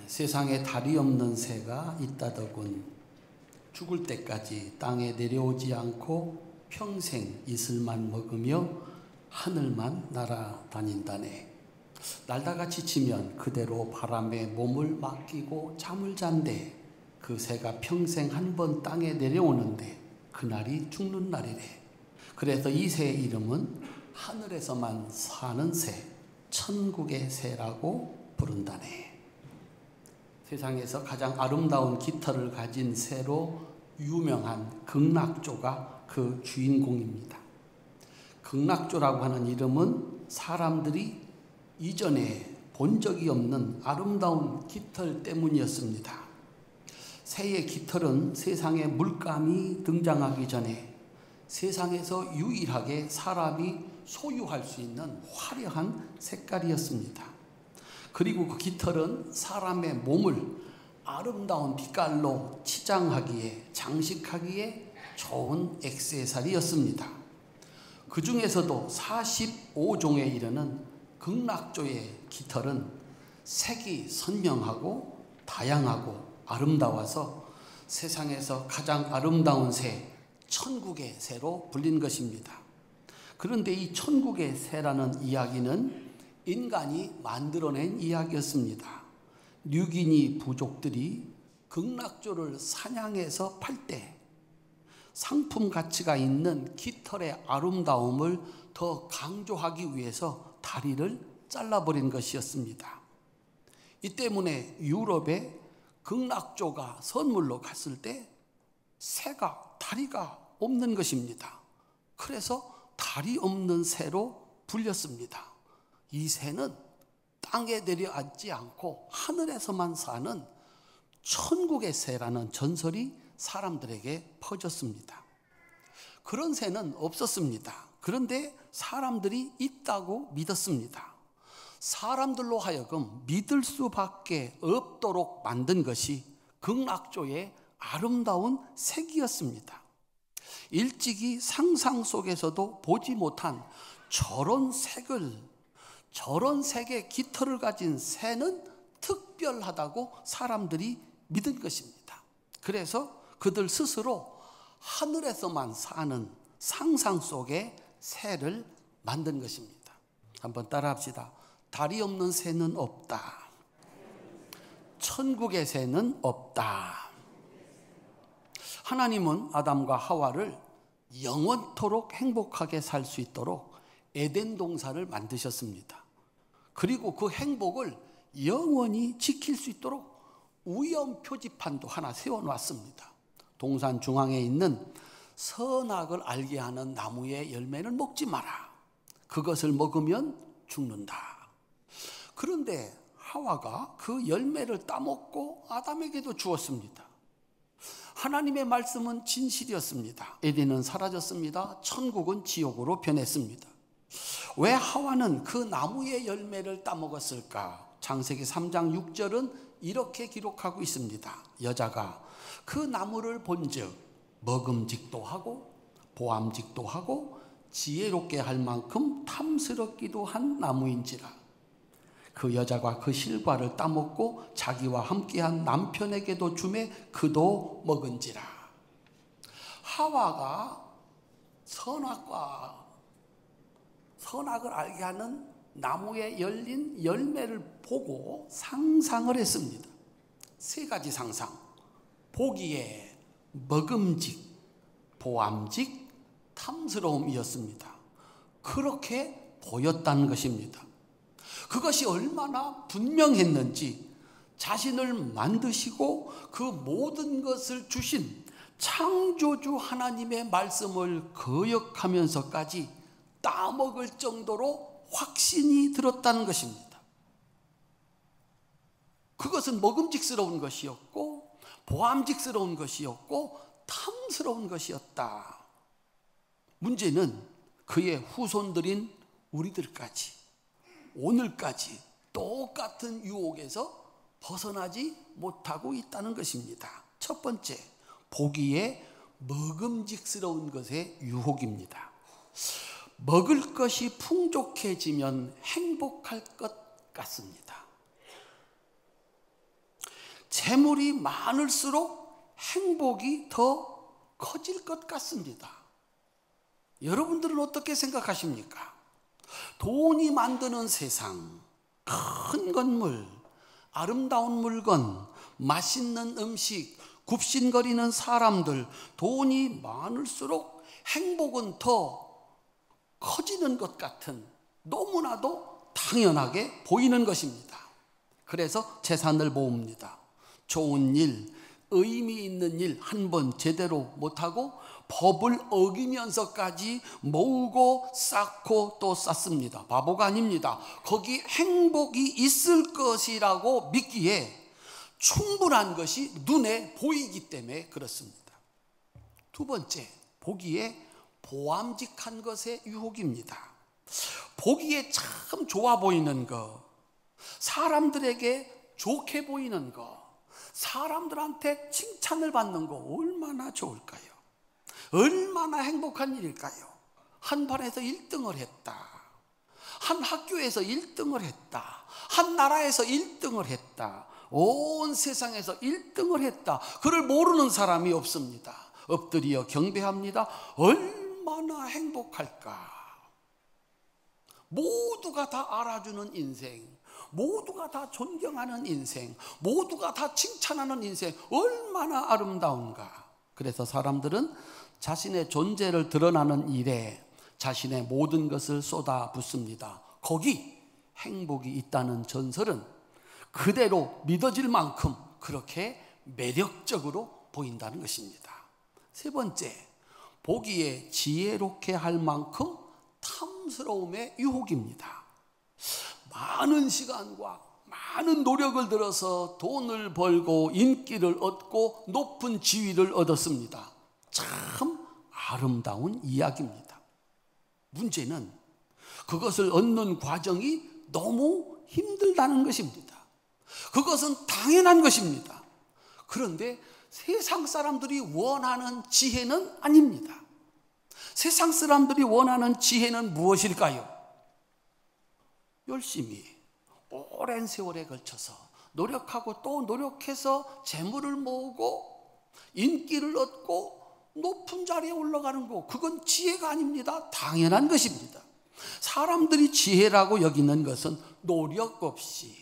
세상에 다리 없는 새가 있다더군. 죽을 때까지 땅에 내려오지 않고 평생 이슬만 먹으며 하늘만 날아다닌다네. 날다가 지치면 그대로 바람에 몸을 맡기고 잠을 잔대. 그 새가 평생 한 번 땅에 내려오는데 그날이 죽는 날이래. 그래서 이 새의 이름은 하늘에서만 사는 새, 천국의 새라고 부른다네. 세상에서 가장 아름다운 깃털을 가진 새로 유명한 극락조가 그 주인공입니다. 극락조라고 하는 이름은 사람들이 이전에 본 적이 없는 아름다운 깃털 때문이었습니다. 새의 깃털은 세상에 물감이 등장하기 전에 세상에서 유일하게 사람이 소유할 수 있는 화려한 색깔이었습니다. 그리고 그 깃털은 사람의 몸을 아름다운 빛깔로 치장하기에, 장식하기에 좋은 액세서리였습니다. 그 중에서도 45종에 이르는 극락조의 깃털은 색이 선명하고 다양하고 아름다워서 세상에서 가장 아름다운 새, 천국의 새로 불린 것입니다. 그런데 이 천국의 새라는 이야기는 인간이 만들어낸 이야기였습니다. 뉴기니 부족들이 극락조를 사냥해서 팔 때 상품 가치가 있는 깃털의 아름다움을 더 강조하기 위해서 다리를 잘라버린 것이었습니다. 이 때문에 유럽에 극락조가 선물로 갔을 때 새가 다리가 없는 것입니다. 그래서 다리 없는 새로 불렸습니다. 이 새는 땅에 내려앉지 않고 하늘에서만 사는 천국의 새라는 전설이 사람들에게 퍼졌습니다. 그런 새는 없었습니다. 그런데 사람들이 있다고 믿었습니다. 사람들로 하여금 믿을 수밖에 없도록 만든 것이 극락조의 아름다운 색이었습니다. 일찍이 상상 속에서도 보지 못한 저런 색의 깃털을 가진 새는 특별하다고 사람들이 믿은 것입니다. 그래서 그들 스스로 하늘에서만 사는 상상 속의 새를 만든 것입니다. 한번 따라합시다. 다리 없는 새는 없다. 천국의 새는 없다. 하나님은 아담과 하와를 영원토록 행복하게 살 수 있도록 에덴 동산을 만드셨습니다. 그리고 그 행복을 영원히 지킬 수 있도록 위험 표지판도 하나 세워놨습니다. 동산 중앙에 있는 선악을 알게 하는 나무의 열매는 먹지 마라. 그것을 먹으면 죽는다. 그런데 하와가 그 열매를 따먹고 아담에게도 주었습니다. 하나님의 말씀은 진실이었습니다. 에덴은 사라졌습니다. 천국은 지옥으로 변했습니다. 왜 하와는 그 나무의 열매를 따먹었을까? 창세기 3장 6절은 이렇게 기록하고 있습니다. 여자가 그 나무를 본즉 먹음직도 하고 보암직도 하고 지혜롭게 할 만큼 탐스럽기도 한 나무인지라. 그 여자가 그 실과를 따먹고 자기와 함께한 남편에게도 주매 그도 먹은지라. 하와가 선악을 알게 하는 나무에 열린 열매를 보고 상상을 했습니다. 세 가지 상상. 보기에 먹음직, 보암직, 탐스러움이었습니다. 그렇게 보였다는 것입니다. 그것이 얼마나 분명했는지 자신을 만드시고 그 모든 것을 주신 창조주 하나님의 말씀을 거역하면서까지 따먹을 정도로 확신이 들었다는 것입니다. 그것은 먹음직스러운 것이었고 보암직스러운 것이었고 탐스러운 것이었다. 문제는 그의 후손들인 우리들까지 오늘까지 똑같은 유혹에서 벗어나지 못하고 있다는 것입니다. 첫 번째, 보기에 먹음직스러운 것의 유혹입니다. 먹을 것이 풍족해지면 행복할 것 같습니다. 재물이 많을수록 행복이 더 커질 것 같습니다. 여러분들은 어떻게 생각하십니까? 돈이 만드는 세상, 큰 건물, 아름다운 물건, 맛있는 음식, 굽신거리는 사람들, 돈이 많을수록 행복은 더 커지는 것 같은, 너무나도 당연하게 보이는 것입니다. 그래서 재산을 모읍니다. 좋은 일, 의미 있는 일 한 번 제대로 못하고 법을 어기면서까지 모으고 쌓고 또 쌓습니다. 바보가 아닙니다. 거기 행복이 있을 것이라고 믿기에 충분한 것이 눈에 보이기 때문에 그렇습니다. 두 번째, 보기에 보암직한 것의 유혹입니다. 보기에 참 좋아 보이는 것, 사람들에게 좋게 보이는 것, 사람들한테 칭찬을 받는 거 얼마나 좋을까요? 얼마나 행복한 일일까요? 한 반에서 1등을 했다, 한 학교에서 1등을 했다, 한 나라에서 1등을 했다, 온 세상에서 1등을 했다. 그를 모르는 사람이 없습니다. 엎드려 경배합니다. 얼마나 행복할까? 모두가 다 알아주는 인생, 모두가 다 존경하는 인생, 모두가 다 칭찬하는 인생, 얼마나 아름다운가. 그래서 사람들은 자신의 존재를 드러나는 일에 자신의 모든 것을 쏟아붓습니다. 거기 행복이 있다는 전설은 그대로 믿어질 만큼 그렇게 매력적으로 보인다는 것입니다. 세 번째, 보기에 지혜롭게 할 만큼 탐스러움의 유혹입니다. 많은 시간과 많은 노력을 들여서 돈을 벌고 인기를 얻고 높은 지위를 얻었습니다. 참 아름다운 이야기입니다. 문제는 그것을 얻는 과정이 너무 힘들다는 것입니다. 그것은 당연한 것입니다. 그런데 세상 사람들이 원하는 지혜는 아닙니다. 세상 사람들이 원하는 지혜는 무엇일까요? 열심히 오랜 세월에 걸쳐서 노력하고 또 노력해서 재물을 모으고 인기를 얻고 높은 자리에 올라가는 거, 그건 지혜가 아닙니다. 당연한 것입니다. 사람들이 지혜라고 여기는 것은 노력 없이,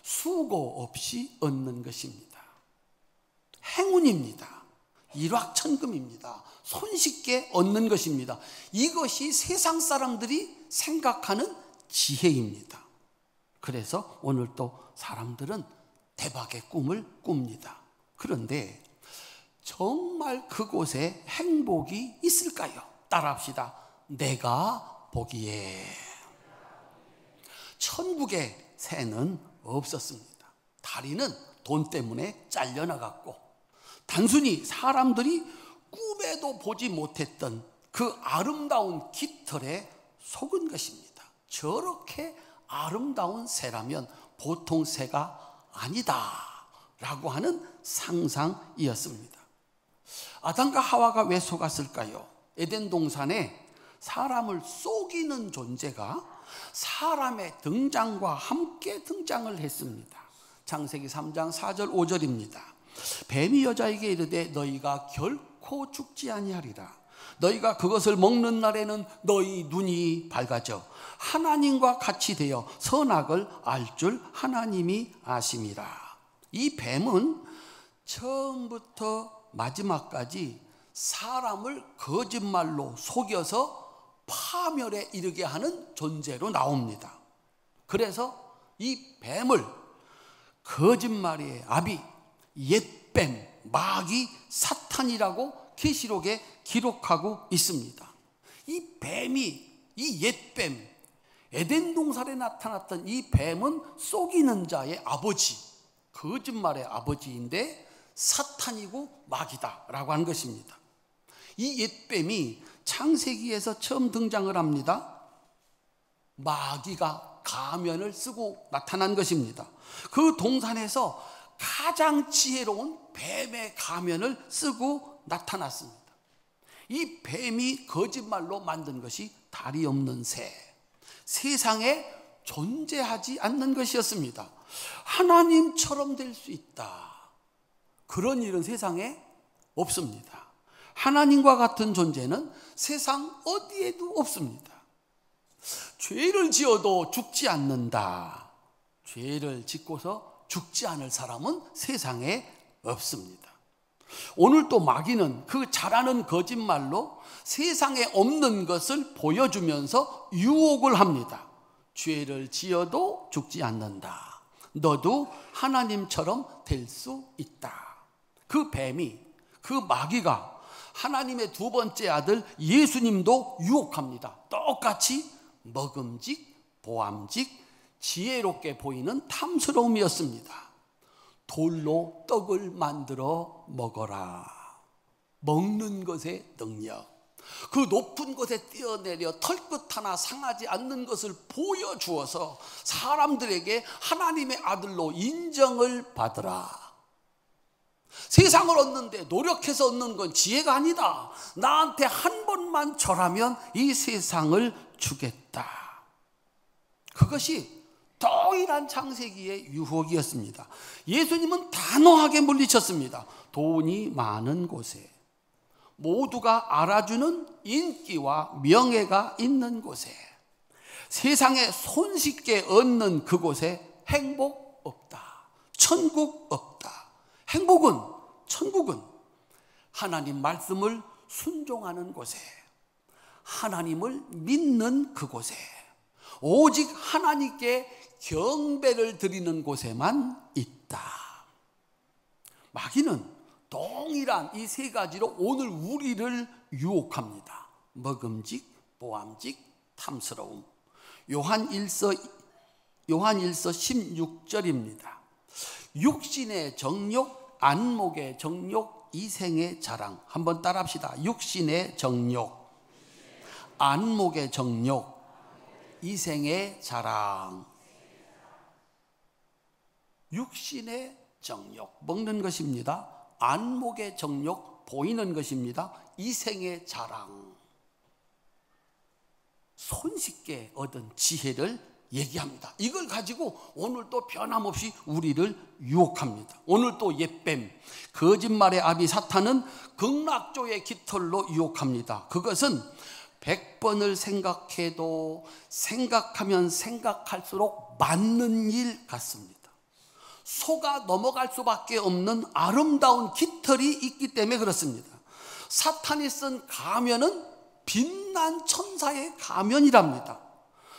수고 없이 얻는 것입니다. 행운입니다. 일확천금입니다. 손쉽게 얻는 것입니다. 이것이 세상 사람들이 생각하는 지혜입니다. 그래서 오늘 또 사람들은 대박의 꿈을 꿉니다. 그런데 정말 그곳에 행복이 있을까요? 따라합시다. 내가 보기에. 천국에 새는 없었습니다. 다리는 돈 때문에 잘려나갔고, 단순히 사람들이 꿈에도 보지 못했던 그 아름다운 깃털에 속은 것입니다. 저렇게 아름다운 새라면 보통 새가 아니다 라고 하는 상상이었습니다. 아담과 하와가 왜 속았을까요? 에덴 동산에 사람을 속이는 존재가 사람의 등장과 함께 등장을 했습니다. 창세기 3장 4절 5절입니다. 뱀이 여자에게 이르되 너희가 결코 죽지 아니하리라. 너희가 그것을 먹는 날에는 너희 눈이 밝아져 하나님과 같이 되어 선악을 알 줄 하나님이 아심이라. 이 뱀은 처음부터 마지막까지 사람을 거짓말로 속여서 파멸에 이르게 하는 존재로 나옵니다. 그래서 이 뱀을 거짓말의 아비, 옛뱀, 마귀, 사탄이라고 계시록에 기록하고 있습니다. 이 뱀이, 이 옛뱀, 에덴 동산에 나타났던 이 뱀은 속이는 자의 아버지, 거짓말의 아버지인데 사탄이고 마귀다라고 한 것입니다. 이 옛뱀이 창세기에서 처음 등장을 합니다. 마귀가 가면을 쓰고 나타난 것입니다. 그 동산에서 가장 지혜로운 뱀의 가면을 쓰고 나타났습니다. 이 뱀이 거짓말로 만든 것이 다리 없는 새, 세상에 존재하지 않는 것이었습니다. 하나님처럼 될 수 있다, 그런 일은 세상에 없습니다. 하나님과 같은 존재는 세상 어디에도 없습니다. 죄를 지어도 죽지 않는다. 죄를 짓고서 죽지 않을 사람은 세상에 없습니다. 오늘 또 마귀는 그 잘하는 거짓말로 세상에 없는 것을 보여주면서 유혹을 합니다. 죄를 지어도 죽지 않는다. 너도 하나님처럼 될 수 있다. 그 뱀이, 그 마귀가 하나님의 두 번째 아들 예수님도 유혹합니다. 똑같이 먹음직, 보암직, 지혜롭게 보이는 탐스러움이었습니다. 돌로 떡을 만들어 먹어라. 먹는 것의 능력. 그 높은 곳에 뛰어내려 털끝 하나 상하지 않는 것을 보여주어서 사람들에게 하나님의 아들로 인정을 받으라. 세상을 얻는데 노력해서 얻는 건 지혜가 아니다. 나한테 한 번만 절하면 이 세상을 주겠다. 그것이 동일한 창세기의 유혹이었습니다. 예수님은 단호하게 물리쳤습니다. 돈이 많은 곳에, 모두가 알아주는 인기와 명예가 있는 곳에, 세상에 손쉽게 얻는 그곳에 행복 없다. 천국 없다. 행복은, 천국은 하나님 말씀을 순종하는 곳에, 하나님을 믿는 그곳에, 오직 하나님께 경배를 드리는 곳에만 있다. 마귀는 동일한 이 세 가지로 오늘 우리를 유혹합니다. 먹음직, 보암직, 탐스러움. 요한일서 16절입니다. 육신의 정욕, 안목의 정욕, 이생의 자랑. 한번 따라합시다. 육신의 정욕, 안목의 정욕, 이생의 자랑. 육신의 정욕, 먹는 것입니다. 안목의 정욕, 보이는 것입니다. 이생의 자랑, 손쉽게 얻은 지혜를 얘기합니다. 이걸 가지고 오늘 또 변함없이 우리를 유혹합니다. 오늘 또 옛뱀, 거짓말의 아비 사탄은 극락조의 깃털로 유혹합니다. 그것은 100번을 생각해도 생각하면 생각할수록 맞는 일 같습니다. 속아 넘어갈 수밖에 없는 아름다운 깃털이 있기 때문에 그렇습니다. 사탄이 쓴 가면은 빛난 천사의 가면이랍니다.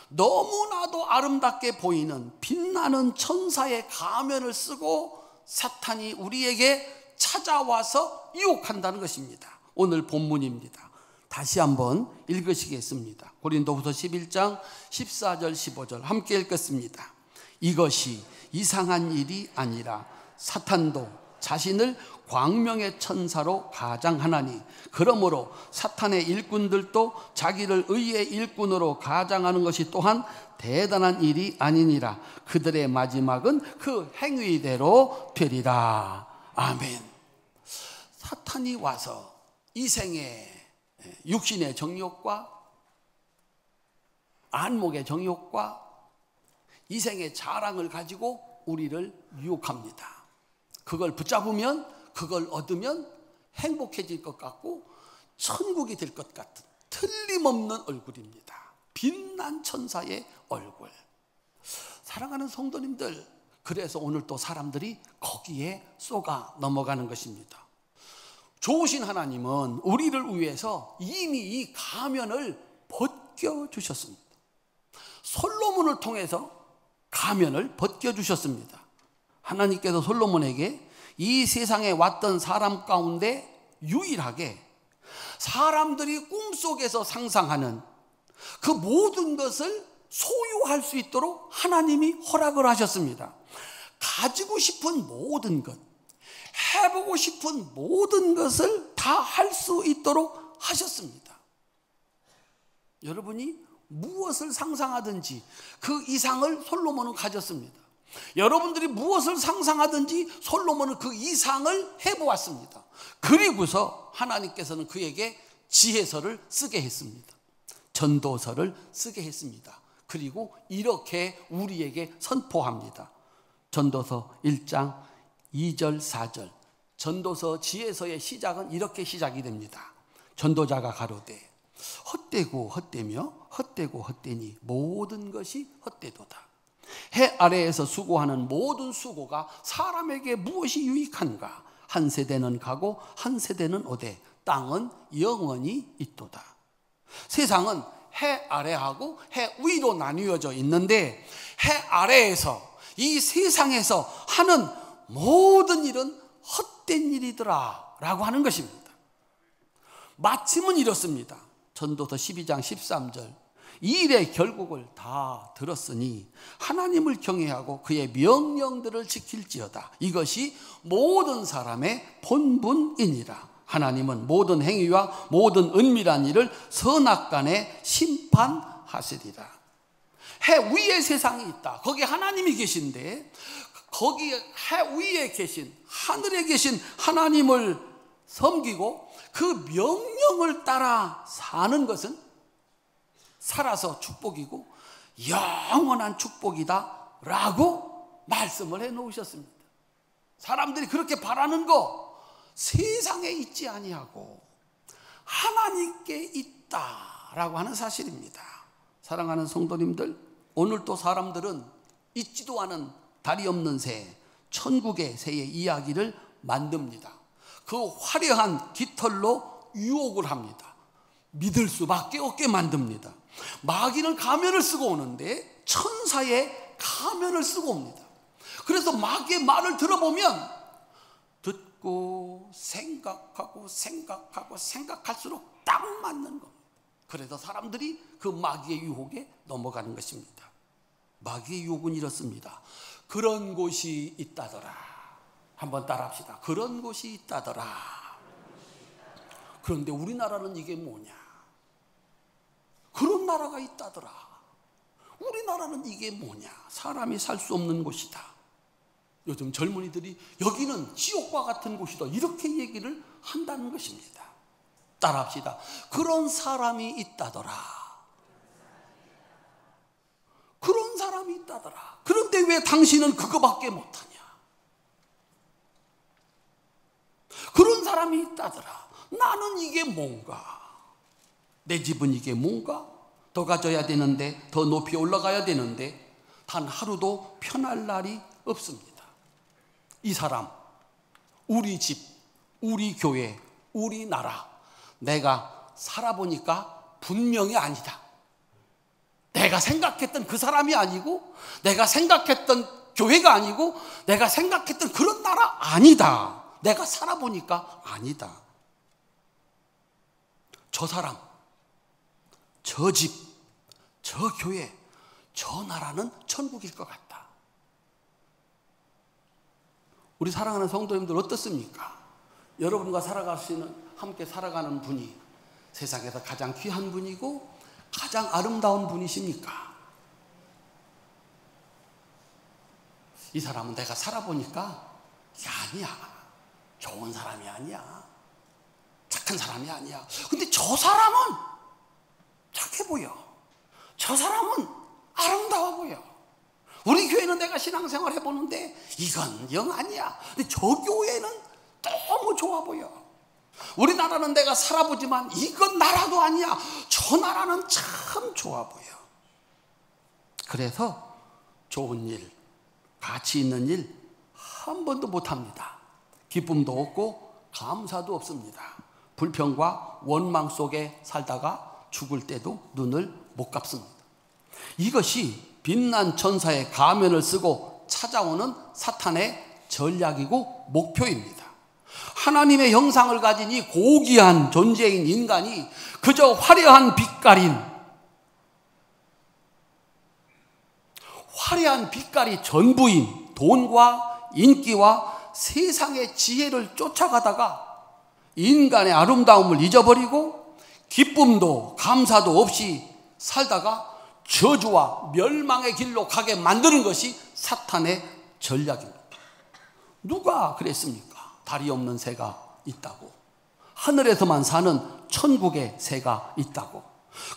너무나도 아름답게 보이는 빛나는 천사의 가면을 쓰고 사탄이 우리에게 찾아와서 유혹한다는 것입니다. 오늘 본문입니다. 다시 한번 읽으시겠습니다. 고린도후서 11장 14절 15절 함께 읽겠습니다. 이것이 이상한 일이 아니라 사탄도 자신을 광명의 천사로 가장하나니, 그러므로 사탄의 일꾼들도 자기를 의의 일꾼으로 가장하는 것이 또한 대단한 일이 아니니라. 그들의 마지막은 그 행위대로 되리라. 아멘. 사탄이 와서 이생의 육신의 정욕과 안목의 정욕과 이생의 자랑을 가지고 우리를 유혹합니다. 그걸 붙잡으면, 그걸 얻으면 행복해질 것 같고 천국이 될 것 같은 틀림없는 얼굴입니다. 빛난 천사의 얼굴. 사랑하는 성도님들, 그래서 오늘 또 사람들이 거기에 쏘가 넘어가는 것입니다. 좋으신 하나님은 우리를 위해서 이미 이 가면을 벗겨주셨습니다. 솔로몬을 통해서 가면을 벗겨주셨습니다. 하나님께서 솔로몬에게 이 세상에 왔던 사람 가운데 유일하게 사람들이 꿈속에서 상상하는 그 모든 것을 소유할 수 있도록 하나님이 허락을 하셨습니다. 가지고 싶은 모든 것, 해보고 싶은 모든 것을 다 할 수 있도록 하셨습니다. 여러분이 무엇을 상상하든지 그 이상을 솔로몬은 가졌습니다. 여러분들이 무엇을 상상하든지 솔로몬은 그 이상을 해보았습니다. 그리고서 하나님께서는 그에게 지혜서를 쓰게 했습니다. 전도서를 쓰게 했습니다. 그리고 이렇게 우리에게 선포합니다. 전도서 1장 2절 4절 전도서 지혜서의 시작은 이렇게 시작이 됩니다. 전도자가 가로되 헛되고 헛되며 헛되고 헛되니 모든 것이 헛되도다. 해 아래에서 수고하는 모든 수고가 사람에게 무엇이 유익한가? 한 세대는 가고 한 세대는 오되 땅은 영원히 있도다. 세상은 해 아래하고 해 위로 나뉘어져 있는데 해 아래에서 이 세상에서 하는 모든 일은 헛된 일이더라 라고 하는 것입니다. 마침은 이렇습니다. 전도서 12장 13절 이 일의 결국을 다 들었으니 하나님을 경외하고 그의 명령들을 지킬지어다. 이것이 모든 사람의 본분이니라. 하나님은 모든 행위와 모든 은밀한 일을 선악간에 심판하시리라. 해 위에 세상이 있다. 거기 하나님이 계신데 거기 해 위에 계신 하늘에 계신 하나님을 섬기고 그 명령을 따라 사는 것은 살아서 축복이고 영원한 축복이다 라고 말씀을 해 놓으셨습니다. 사람들이 그렇게 바라는 거 세상에 있지 아니하고 하나님께 있다라고 하는 사실입니다. 사랑하는 성도님들, 오늘 또 사람들은 있지도 않은 다리 없는 새, 천국의 새의 이야기를 만듭니다. 그 화려한 깃털로 유혹을 합니다. 믿을 수밖에 없게 만듭니다. 마귀는 가면을 쓰고 오는데 천사의 가면을 쓰고 옵니다. 그래서 마귀의 말을 들어보면 듣고 생각하고 생각할수록 딱 맞는 겁니다. 그래서 사람들이 그 마귀의 유혹에 넘어가는 것입니다. 마귀의 유혹은 이렇습니다. 그런 곳이 있다더라. 한번 따라합시다. 그런 곳이 있다더라. 그런데 우리나라는 이게 뭐냐? 그런 나라가 있다더라. 우리나라는 이게 뭐냐? 사람이 살 수 없는 곳이다. 요즘 젊은이들이 여기는 지옥과 같은 곳이다 이렇게 얘기를 한다는 것입니다. 따라합시다. 그런 사람이 있다더라. 그런 사람이 있다더라. 그런데 왜 당신은 그거밖에 못하냐? 그런 사람이 있다더라. 나는 이게 뭔가? 내 집은 이게 뭔가? 더 가져야 되는데, 더 높이 올라가야 되는데 단 하루도 편할 날이 없습니다. 이 사람, 우리 집, 우리 교회, 우리 나라, 내가 살아보니까 분명히 아니다. 내가 생각했던 그 사람이 아니고, 내가 생각했던 교회가 아니고, 내가 생각했던 그런 나라 아니다. 내가 살아보니까 아니다. 저 사람, 저 집, 저 교회, 저 나라는 천국일 것 같다. 우리 사랑하는 성도님들 어떻습니까? 여러분과 함께 살아가는 분이 세상에서 가장 귀한 분이고 가장 아름다운 분이십니까? 이 사람은 내가 살아보니까 이게 아니야. 좋은 사람이 아니야. 착한 사람이 아니야. 근데 저 사람은 착해 보여. 저 사람은 아름다워 보여. 우리 교회는 내가 신앙생활 해보는데 이건 영 아니야. 근데 저 교회는 너무 좋아 보여. 우리나라는 내가 살아보지만 이건 나라도 아니야. 저 나라는 참 좋아 보여. 그래서 좋은 일, 가치 있는 일 한 번도 못합니다. 기쁨도 없고 감사도 없습니다. 불평과 원망 속에 살다가 죽을 때도 눈을 못 감습니다. 이것이 빛난 천사의 가면을 쓰고 찾아오는 사탄의 전략이고 목표입니다. 하나님의 형상을 가진 이 고귀한 존재인 인간이 그저 화려한 빛깔이 전부인 돈과 인기와 세상의 지혜를 쫓아가다가 인간의 아름다움을 잊어버리고 기쁨도 감사도 없이 살다가 저주와 멸망의 길로 가게 만드는 것이 사탄의 전략입니다. 누가 그랬습니까? 다리 없는 새가 있다고, 하늘에서만 사는 천국의 새가 있다고,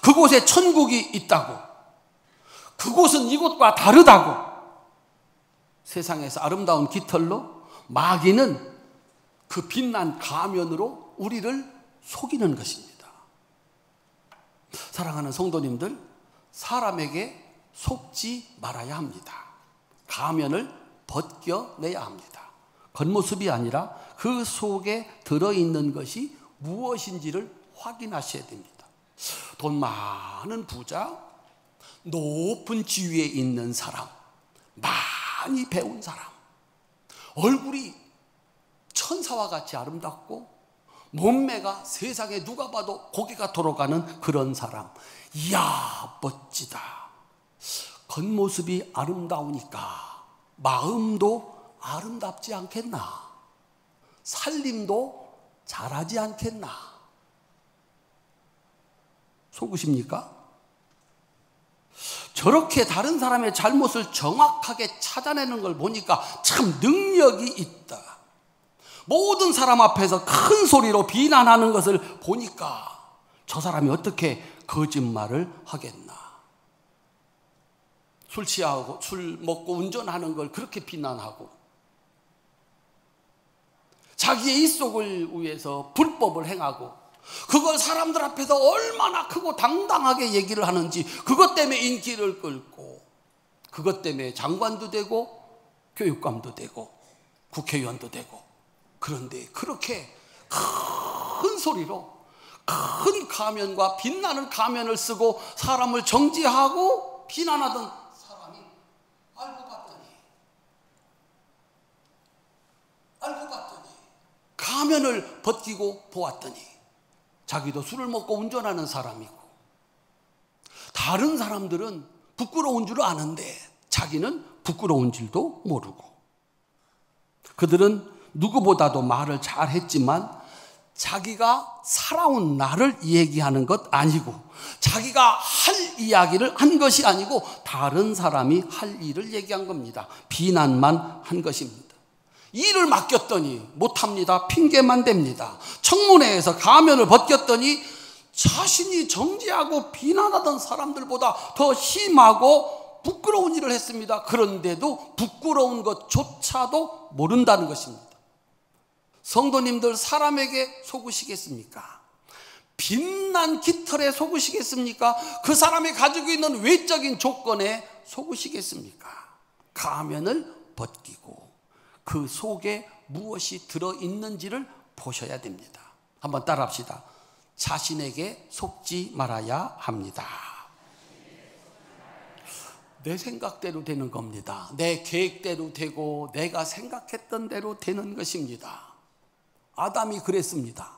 그곳에 천국이 있다고, 그곳은 이곳과 다르다고. 세상에서 아름다운 깃털로 마귀는 그 빛난 가면으로 우리를 속이는 것입니다. 사랑하는 성도님들, 사람에게 속지 말아야 합니다. 가면을 벗겨내야 합니다. 겉모습이 아니라 그 속에 들어있는 것이 무엇인지를 확인하셔야 됩니다. 돈 많은 부자, 높은 지위에 있는 사람, 많이 배운 사람, 얼굴이 천사와 같이 아름답고 몸매가 세상에 누가 봐도 고개가 돌아가는 그런 사람, 이야 멋지다. 겉모습이 아름다우니까 마음도 아름답지 않겠나? 살림도 잘하지 않겠나? 속으십니까? 저렇게 다른 사람의 잘못을 정확하게 찾아내는 걸 보니까 참 능력이 있다. 모든 사람 앞에서 큰 소리로 비난하는 것을 보니까 저 사람이 어떻게 거짓말을 하겠나? 술 취하고 술 먹고 운전하는 걸 그렇게 비난하고 자기의 입속을 위해서 불법을 행하고 그걸 사람들 앞에서 얼마나 크고 당당하게 얘기를 하는지 그것 때문에 인기를 끌고 그것 때문에 장관도 되고 교육감도 되고 국회의원도 되고 그런데 그렇게 큰 소리로 큰 가면과 빛나는 가면을 쓰고 사람을 정죄하고 비난하던 사람이 알고 봤더니 가면을 벗기고 보았더니 자기도 술을 먹고 운전하는 사람이고 다른 사람들은 부끄러운 줄 아는데 자기는 부끄러운 줄도 모르고 그들은 누구보다도 말을 잘했지만 자기가 살아온 나를 얘기하는 것 아니고 자기가 할 이야기를 한 것이 아니고 다른 사람이 할 일을 얘기한 겁니다. 비난만 한 것입니다. 일을 맡겼더니 못합니다. 핑계만 댑니다. 청문회에서 가면을 벗겼더니 자신이 정죄하고 비난하던 사람들보다 더 심하고 부끄러운 일을 했습니다. 그런데도 부끄러운 것조차도 모른다는 것입니다. 성도님들, 사람에게 속으시겠습니까? 빛난 깃털에 속으시겠습니까? 그 사람이 가지고 있는 외적인 조건에 속으시겠습니까? 가면을 벗기고 그 속에 무엇이 들어있는지를 보셔야 됩니다. 한번 따라합시다. 자신에게 속지 말아야 합니다. 내 생각대로 되는 겁니다. 내 계획대로 되고 내가 생각했던 대로 되는 것입니다. 아담이 그랬습니다.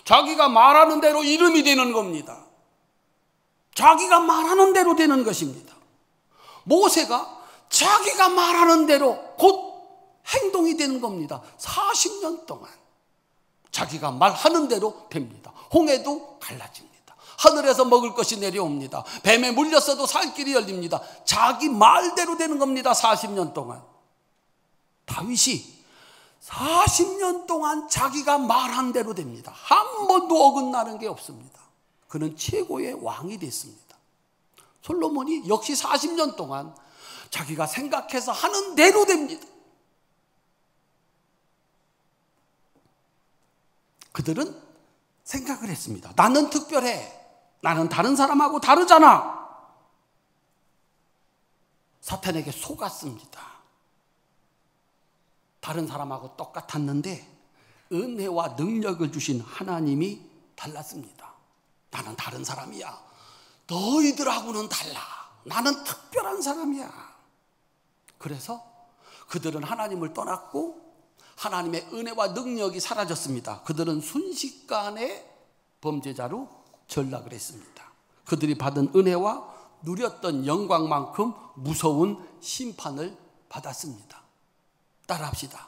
자기가 말하는 대로 이름이 되는 겁니다. 자기가 말하는 대로 되는 것입니다. 모세가 자기가 말하는 대로 곧 행동이 되는 겁니다. 40년 동안 자기가 말하는 대로 됩니다. 홍해도 갈라집니다. 하늘에서 먹을 것이 내려옵니다. 뱀에 물렸어도 살 길이 열립니다. 자기 말대로 되는 겁니다. 40년 동안. 다윗이 40년 동안 자기가 말한 대로 됩니다. 한 번도 어긋나는 게 없습니다. 그는 최고의 왕이 됐습니다. 솔로몬이 역시 40년 동안 자기가 생각해서 하는 대로 됩니다. 그들은 생각을 했습니다. 나는 특별해. 나는 다른 사람하고 다르잖아. 사탄에게 속았습니다. 다른 사람하고 똑같았는데 은혜와 능력을 주신 하나님이 달랐습니다. 나는 다른 사람이야. 너희들하고는 달라. 나는 특별한 사람이야. 그래서 그들은 하나님을 떠났고 하나님의 은혜와 능력이 사라졌습니다. 그들은 순식간에 범죄자로 전락을 했습니다. 그들이 받은 은혜와 누렸던 영광만큼 무서운 심판을 받았습니다. 따라합시다.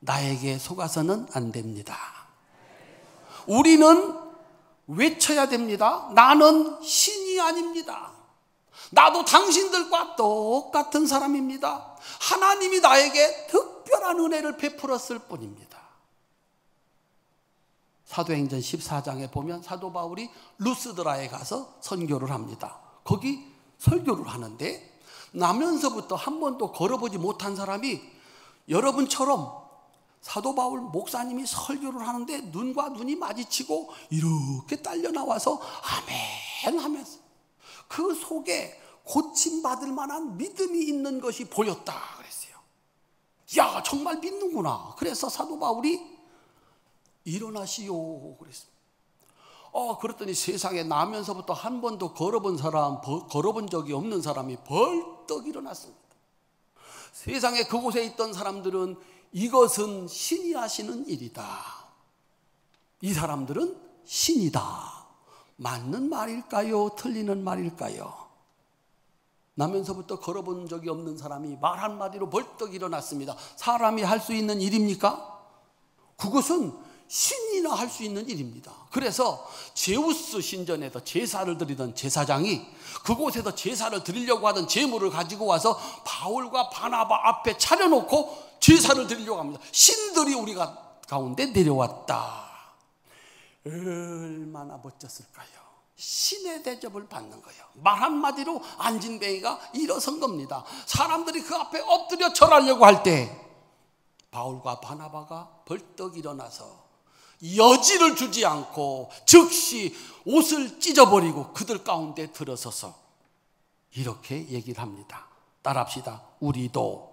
나에게 속아서는 안 됩니다. 우리는 외쳐야 됩니다. 나는 신이 아닙니다. 나도 당신들과 똑같은 사람입니다. 하나님이 나에게 특별한 은혜를 베풀었을 뿐입니다. 사도행전 14장에 보면 사도 바울이 루스드라에 가서 선교를 합니다. 거기 설교를 하는데 나면서부터 한 번도 걸어보지 못한 사람이 여러분처럼 사도 바울 목사님이 설교를 하는데 눈과 눈이 마주치고 이렇게 딸려 나와서 아멘 하면서 그 속에 고침받을 만한 믿음이 있는 것이 보였다 그랬어요. 야, 정말 믿는구나. 그래서 사도 바울이 일어나시오 그랬습니다. 그랬더니 세상에 나면서부터 한 번도 걸어본 적이 없는 사람이 벌떡 일어났습니다. 세상에 그곳에 있던 사람들은 이것은 신이 하시는 일이다. 이 사람들은 신이다. 맞는 말일까요? 틀리는 말일까요? 나면서부터 걸어본 적이 없는 사람이 말 한마디로 벌떡 일어났습니다. 사람이 할 수 있는 일입니까? 그것은 신이나 할 수 있는 일입니다. 그래서 제우스 신전에서 제사를 드리던 제사장이 그곳에서 제사를 드리려고 하던 제물을 가지고 와서 바울과 바나바 앞에 차려놓고 제사를 드리려고 합니다. 신들이 우리가 가운데 내려왔다. 얼마나 멋졌을까요? 신의 대접을 받는 거예요. 말 한마디로 안진뱅이가 일어선 겁니다. 사람들이 그 앞에 엎드려 절하려고 할 때 바울과 바나바가 벌떡 일어나서 여지를 주지 않고 즉시 옷을 찢어버리고 그들 가운데 들어서서 이렇게 얘기를 합니다. 따라합시다. 우리도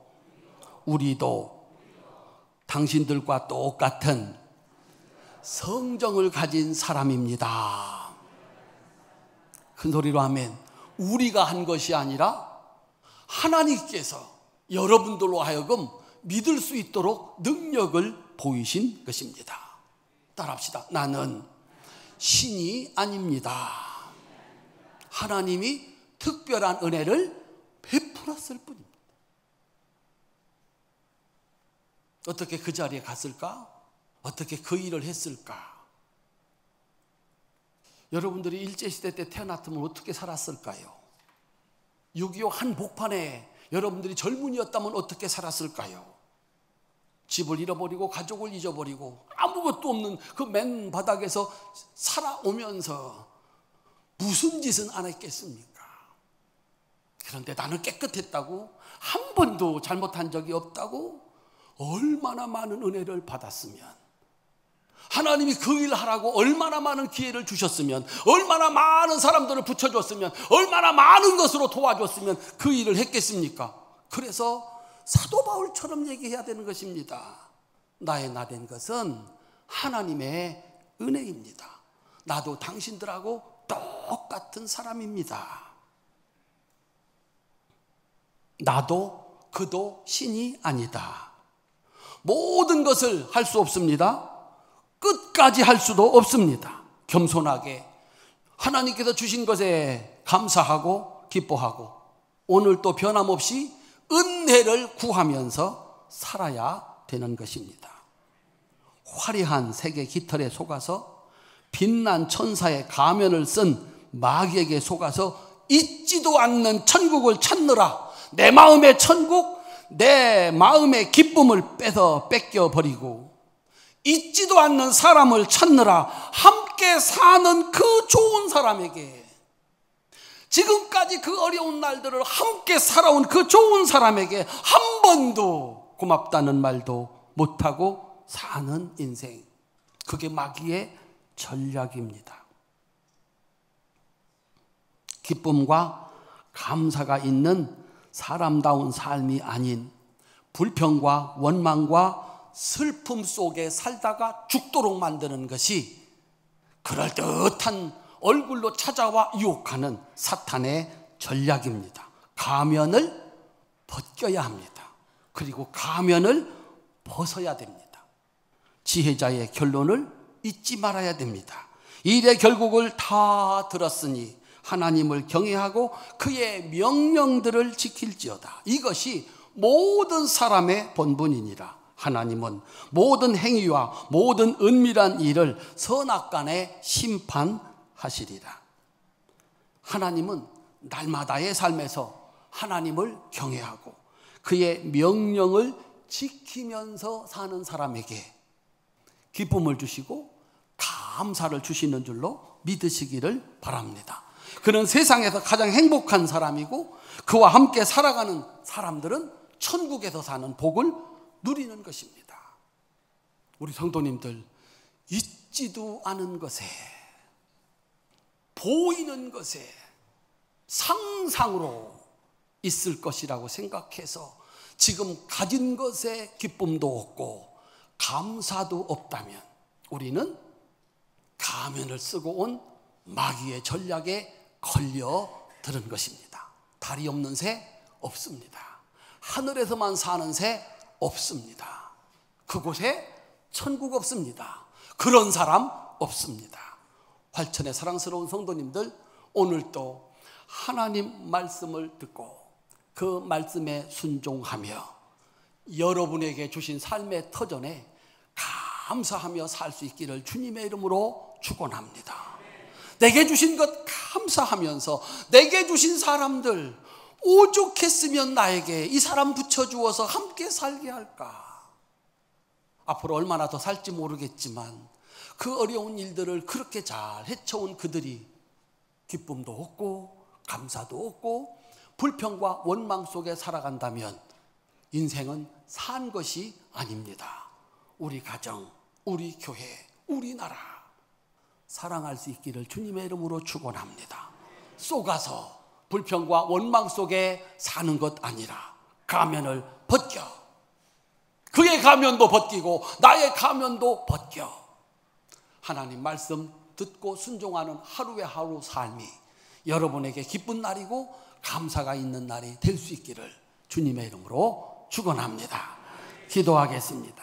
당신들과 똑같은 성정을 가진 사람입니다. 큰 소리로 아멘. 우리가 한 것이 아니라 하나님께서 여러분들로 하여금 믿을 수 있도록 능력을 보이신 것입니다. 따라합시다. 나는 신이 아닙니다. 하나님이 특별한 은혜를 베풀었을 뿐입니다. 어떻게 그 자리에 갔을까? 어떻게 그 일을 했을까? 여러분들이 일제시대 때 태어났으면 어떻게 살았을까요? 6.25 한복판에 여러분들이 젊은이였다면 어떻게 살았을까요? 집을 잃어버리고 가족을 잊어버리고 아무것도 없는 그 맨 바닥에서 살아오면서 무슨 짓은 안 했겠습니까? 그런데 나는 깨끗했다고, 한 번도 잘못한 적이 없다고, 얼마나 많은 은혜를 받았으면, 하나님이 그 일을 하라고 얼마나 많은 기회를 주셨으면, 얼마나 많은 사람들을 붙여줬으면, 얼마나 많은 것으로 도와줬으면 그 일을 했겠습니까? 그래서 사도 바울처럼 얘기해야 되는 것입니다. 나의 나 된 것은 하나님의 은혜입니다. 나도 당신들하고 똑같은 사람입니다. 나도 그도 신이 아니다. 모든 것을 할 수 없습니다. 끝까지 할 수도 없습니다. 겸손하게 하나님께서 주신 것에 감사하고 기뻐하고 오늘 또 변함없이 은혜를 구하면서 살아야 되는 것입니다. 화려한 세계 깃털에 속아서 빛난 천사의 가면을 쓴 마귀에게 속아서 잊지도 않는 천국을 찾느라 내 마음의 천국, 내 마음의 기쁨을 뺏겨버리고 잊지도 않는 사람을 찾느라 함께 사는 그 좋은 사람에게, 지금까지 그 어려운 날들을 함께 살아온 그 좋은 사람에게 한 번도 고맙다는 말도 못하고 사는 인생, 그게 마귀의 전략입니다. 기쁨과 감사가 있는 사람다운 삶이 아닌 불평과 원망과 슬픔 속에 살다가 죽도록 만드는 것이 그럴듯한 얼굴로 찾아와 유혹하는 사탄의 전략입니다. 가면을 벗겨야 합니다. 그리고 가면을 벗어야 됩니다. 지혜자의 결론을 잊지 말아야 됩니다. 일의 결국을 다 들었으니 하나님을 경외하고 그의 명령들을 지킬지어다. 이것이 모든 사람의 본분이니라. 하나님은 모든 행위와 모든 은밀한 일을 선악간에 심판하시리라. 하나님은 날마다의 삶에서 하나님을 경외하고 그의 명령을 지키면서 사는 사람에게 기쁨을 주시고 감사를 주시는 줄로 믿으시기를 바랍니다. 그는 세상에서 가장 행복한 사람이고 그와 함께 살아가는 사람들은 천국에서 사는 복을 누리는 것입니다. 우리 성도님들, 있지도 않은 것에, 보이는 것에 상상으로 있을 것이라고 생각해서 지금 가진 것에 기쁨도 없고 감사도 없다면 우리는 가면을 쓰고 온 마귀의 전략에 걸려들은 것입니다. 다리 없는 새 없습니다. 하늘에서만 사는 새 없습니다. 그곳에 천국 없습니다. 그런 사람 없습니다. 활천의 사랑스러운 성도님들, 오늘도 하나님 말씀을 듣고 그 말씀에 순종하며 여러분에게 주신 삶의 터전에 감사하며 살 수 있기를 주님의 이름으로 축원합니다. 내게 주신 것 감사하면서 내게 주신 사람들, 오죽했으면 나에게 이 사람 붙여주어서 함께 살게 할까. 앞으로 얼마나 더 살지 모르겠지만 그 어려운 일들을 그렇게 잘 헤쳐온 그들이 기쁨도 없고 감사도 없고 불평과 원망 속에 살아간다면 인생은 산 것이 아닙니다. 우리 가정, 우리 교회, 우리나라 사랑할 수 있기를 주님의 이름으로 축원합니다. 쏘가서 불평과 원망 속에 사는 것 아니라 가면을 벗겨, 그의 가면도 벗기고 나의 가면도 벗겨 하나님 말씀 듣고 순종하는 하루의 하루 삶이 여러분에게 기쁜 날이고 감사가 있는 날이 될 수 있기를 주님의 이름으로 축원합니다. 기도하겠습니다.